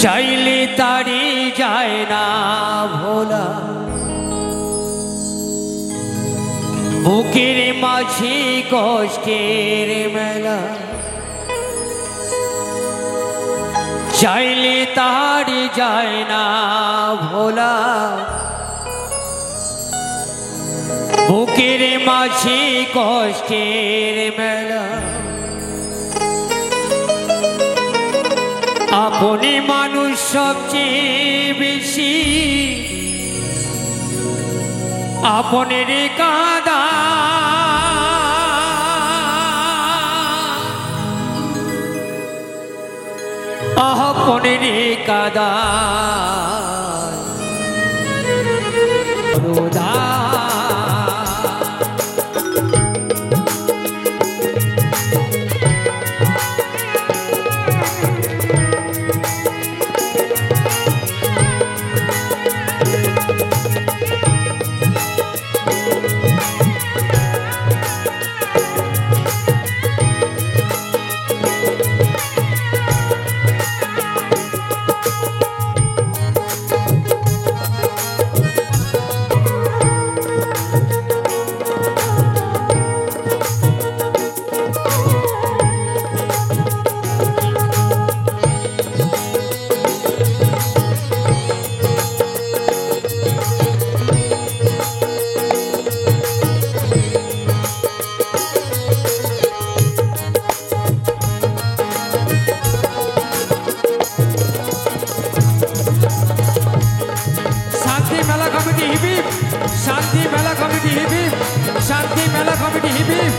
চাইলে তারি যায় না ভোলা, বুকের মাঝে কষ্টের মেলা। চাইলে তারি যায় না ভোলা, বুকের মাঝে কষ্টের মেলা। আপনি মানুষ সবচেয়ে বেশি আপনের কাঁদা, আপনের কাঁদা রোদা। শান্তি মেলা কমিটি হিবিব, শান্তি মেলা কমিটি হিবিব।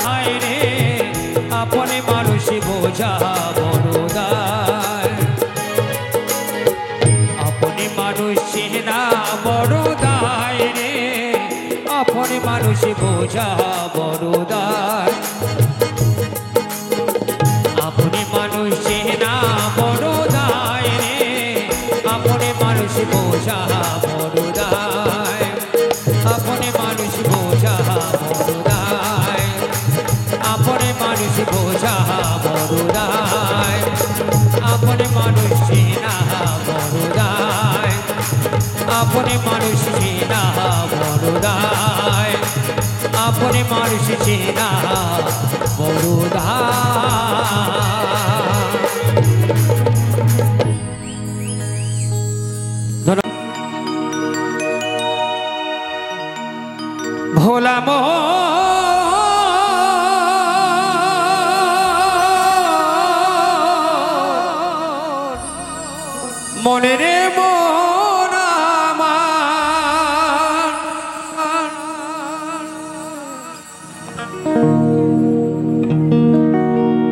হায় রে আপনি মানুষই বোঝা বড়দার, আপনি মানুষই না বড়দার রে, আপনি মানুষই বোঝা বড়দার, আপনি মানুষই না বড়দার রে, আপনি মানুষ বোঝা বড়দায়, আপনি মানুষ বোঝা বড়দায়, আপনি মানুষ বোঝা বড়দায়, আপনি মানুষ না বড়দায়, আপনি মানুষ না বড়দায়, আপনি মানুষ না বড়দায়। ভোলা মনে রে মন আমার,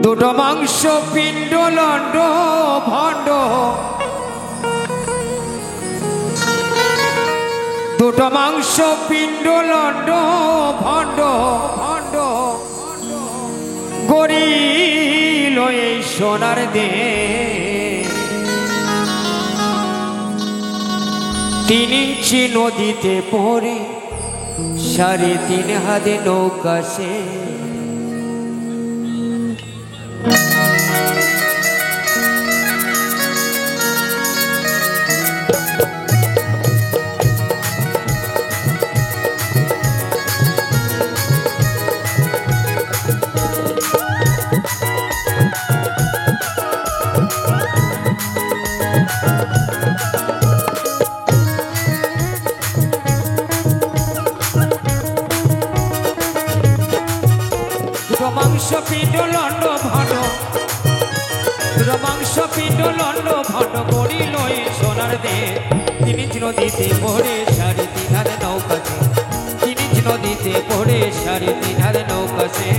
দুটো মাংস পিণ্ড লন্ড ভণ্ড, দুটো মাংস পিণ্ড লন্ড ভণ্ড ভণ্ড, গড়িল এই সোনার দে। 3 ইঞ্চি নদীতে পড়ে 3.5 হাতে নৌকা সে। মাংস পিণ্ড লন্ড ভণ্ড, মাংস পিণ্ড লন্ড ভণ্ড, গড়িল এই সোনার দে। 3 ইঞ্চি নদীতে পড়ে 3.5 হাতে নৌকা সে, 3 ইঞ্চি নদীতে পড়ে 3.5 হাতে নৌকা সে।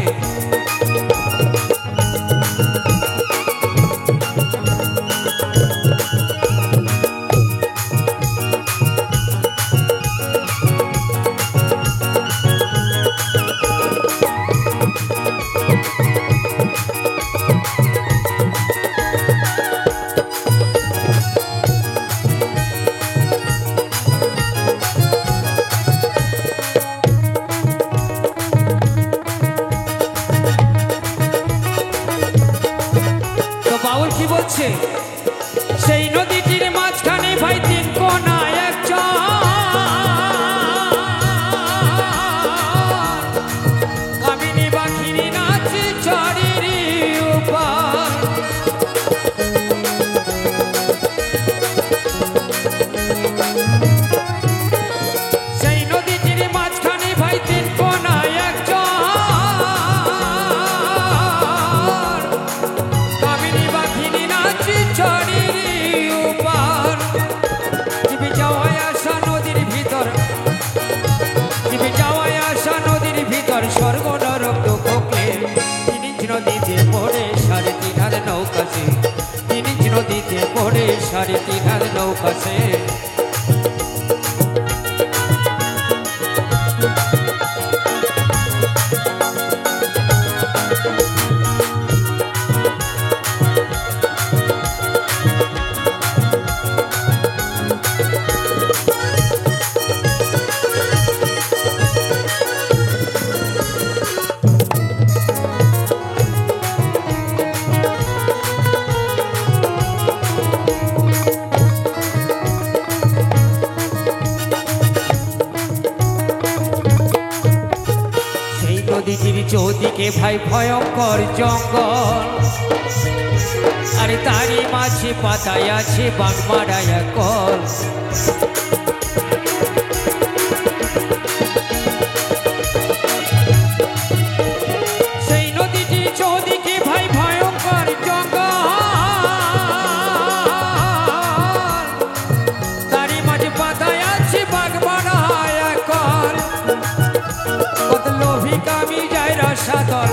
বাউল কি বলছে সেই নদীটির মাঝখানে ভাই তিন কোনা এক চর কামিনী বাঘিনী নাচে চরের উপর সেই নদীটির মাঝখানে ভাই তিন কোনা এক চর কামিনী বাঘিনী নাচে চরের উপর চিপে যাওয়ায় আসা নদীর ভিতর চিপে যাওয়ায় আসা নদীর ভিতর স্বর্গ নরক দুঃখ ক্লেশ তিনি নদীতে পড়ে 3.5 হাত নৌকা সে তিনি নদীতে পড়ে 3.5 হাত নৌকা সে নদীটির চৌদিকে ভাই ভয়ঙ্কর জঙ্গল আরে তারই মাঝে পাতায় আছে বাগমারায়া কল সেই নদীটির চৌদিকে ভাই ভয়ঙ্কর জঙ্গল তারই মাঝে পাতায় আছে বাগমারায়া কল কত লোভী কামি যায় রসাতল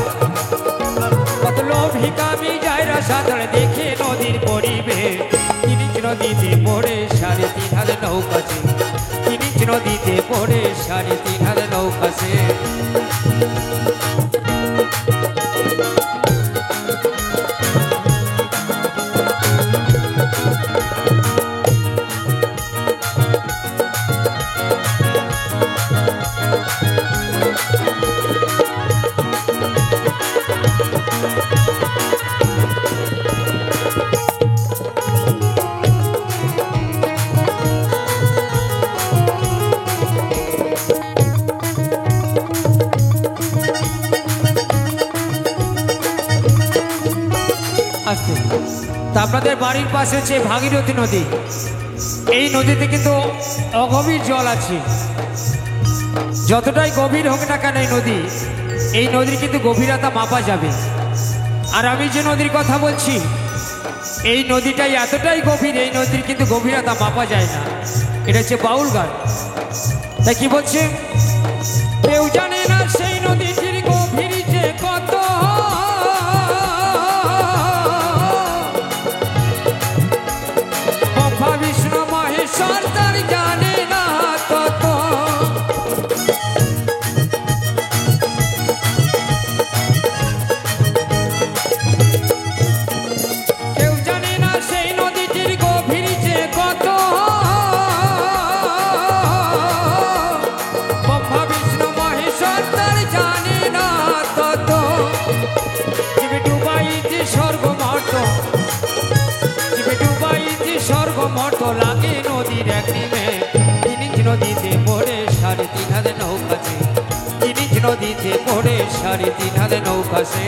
কত লোভী কামি যায় রসাতল দেখে নদীর পরিবেশ তিনি নদীতে পড়ে 3.5 হাত নৌকা সে তিনি নদীতে পড়ে 3.5 হাত নৌকা সে আপনাদের বাড়ির পাশে হচ্ছে ভাগীরথী নদী এই নদীতে কিন্তু অগভীর জল আছে যতটাই গভীর হোক না কেন এই নদীর কিন্তু গভীরতা মাপা যাবে আর আমি যে নদীর কথা বলছি এই নদীটাই এতটাই গভীর এই নদীর কিন্তু গভীরতা মাপা যায় না এটা হচ্ছে বাউল গান তাই কি বলছে কেউ জানে না সেই নদীটির গভীর যে কত বিষ্ণু মহেশ্বর তার জানে না তত কেউ জানে না সেই নদীটির গভীর যে কত ব্রহ্মা বিষ্ণু মহেশ্বর তার জানে না তত জীবে ডুবাইতে স্বর্গমর্ত জীবে ডুবাইতে স্বর্গমর্ত লাগে নদীর এক নিমে তিনি নদীতে পড়ে 3.5 হাত নৌকা সে তিনি নদীতে পড়ে 3.5 হাত নৌকা সে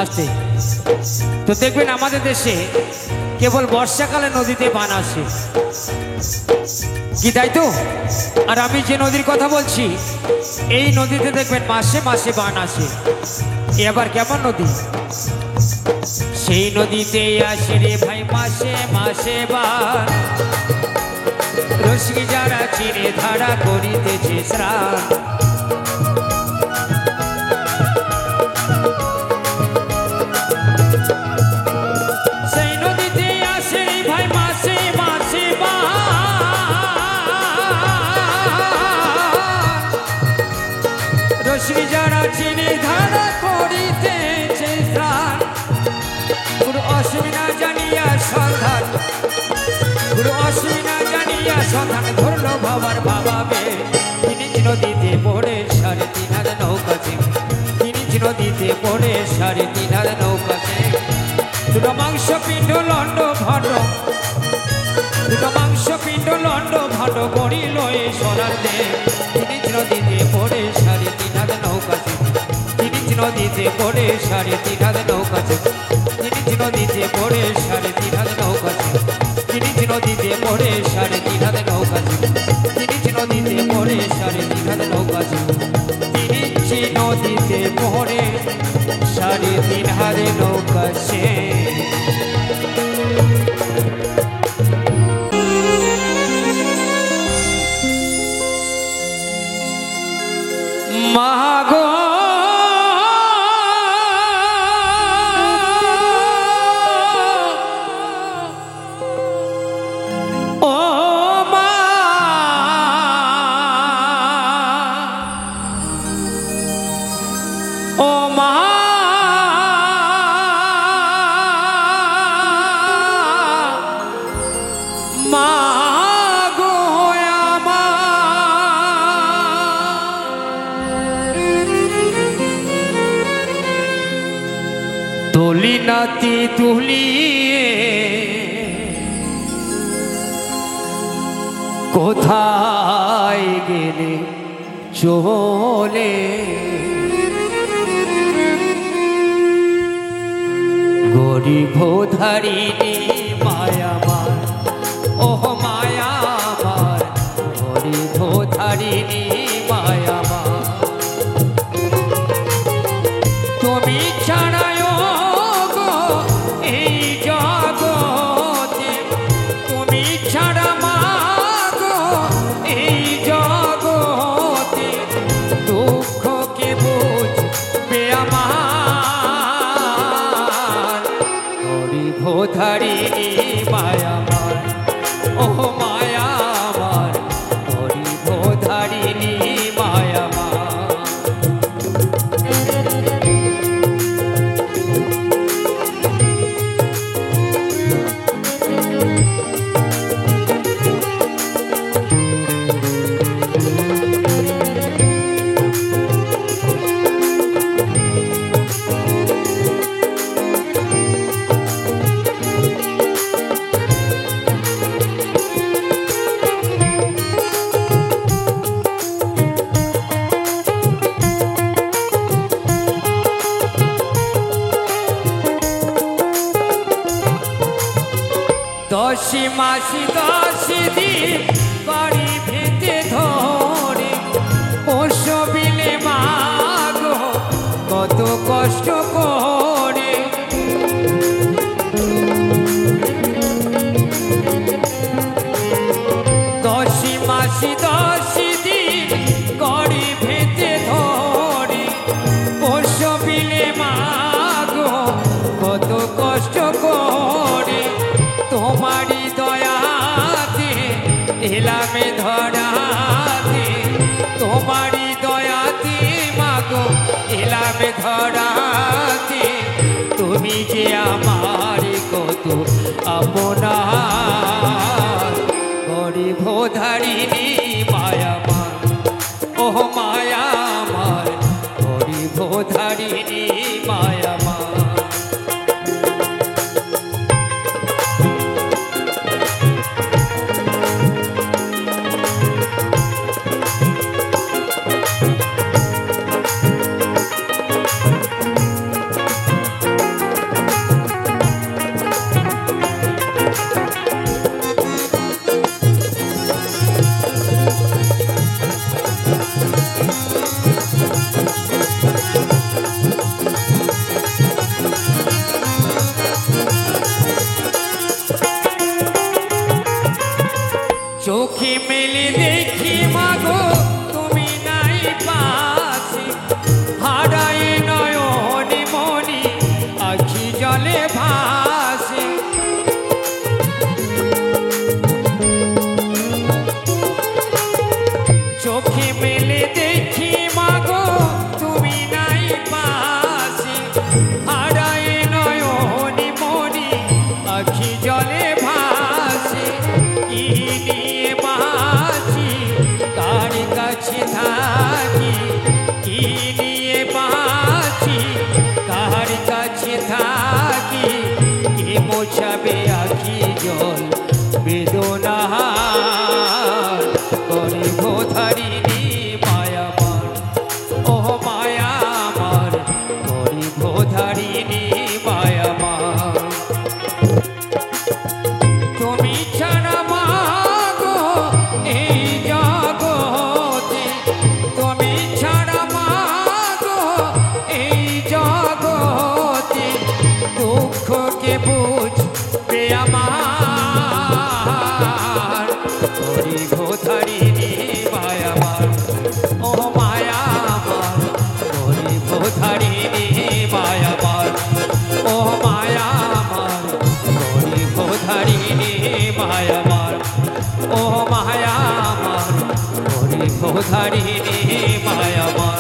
আসছে তো দেখবেন আমাদের দেশে কেবল বর্ষাকালে নদীতে বান আসে কি তাই তো আর আমি যে নদীর কথা বলছি এই নদীতে দেখবেন মাসে মাসে বান আসে এবার কেমন নদী সেই নদীতে আসে রে ভাই মাসে মাসে বান রসিক যারা চিনে ধারা করিতেছে স্নান সেই নদীতে আসে ভাই মাসে মাসে রসিক যারা চিনে ধারা করিতেছে স্নান গুরু অসুবিধা জানিয়া সন্ধান গুরু অসুবিধা জানিয়া সন্ধান ধরল বাবার ভাবাবে তিনি নদীতে পড়ে 3.5 হাত নৌকা তিনি নদীতে পড়ে 3.5 হাত নৌকা দুটো মাংস পিণ্ড লন্ড ভণ্ড দুটো মাংস পিণ্ড লন্ড ভণ্ড করিল এ সোনার দে তিনি নদীতে পড়ে 3.5 হাত নৌকা তিনি নদীতে পড়ে 3.5 হাত নৌকা তিনি নদীতে পড়ে 3.5 হাত নৌকা তিনি নদীতে পড়ে 3.5 হাত নৌকা তিনি নদীতে পড়ে 3.5 হাত নৌকা তিনি নদীতে পড়ে 3.5 হাত নৌকা মাগো তুলি নাতি তুলিয়ে কোথায় গেলে চলে গরিব ধারিণী মায়ামার ওহ মায়ামার গরিব ধারিণী মায়ামার তুমি ছাড়া ধারিণী মায়ামার ওহ মায়ামার গরিব ধারিণী মায়ামার দশি মাসি 10 দিন বাড়ি ভেতে ধরে পোষ বিলে মাগো কত কষ্ট করে দশি মাসি 10 দিন বাড়ি ভেতে ধরে পোষ বিলে মাগো কত কষ্ট করে তোমারি দয়াতে এলামে ধরাতে তোমারি দয়াতে মাগো এলামে ধরাতে তুমি যে আমার কত আপনার গরিব ধারিণী মায়ামার ওহ মায়ামার গরিব ধারিণী মায়ামার গেলে দেখি মাগো তুমি নাই পাশে, হারায় নয়নি মনি আখি জলে ভাসে। কি নিয়ে বাঁচি কার কাছে থাকি, কি নিয়ে বাঁচি কার কাছে থাকি, কে মোছাবে আখি জল বেদনাহার। গরিব ধারিণী মায়ামার, ও মায়ামার, গরিব ধারিণী মায়ামার। তুমি ছাড়া মাগো এই জগতে, তুমি ছাড়া মাগো এই জগতে, দুঃখকে বুঝবে আমার। গরিব ধারিণী মায়ামার, ও মায়ামার, গরিব ধারিণী মায়ামার, ও মায়ামার, গরিব ধারিণী মায়ামার, ও মায়ামার, গরিব ধারিণী মায়ামার।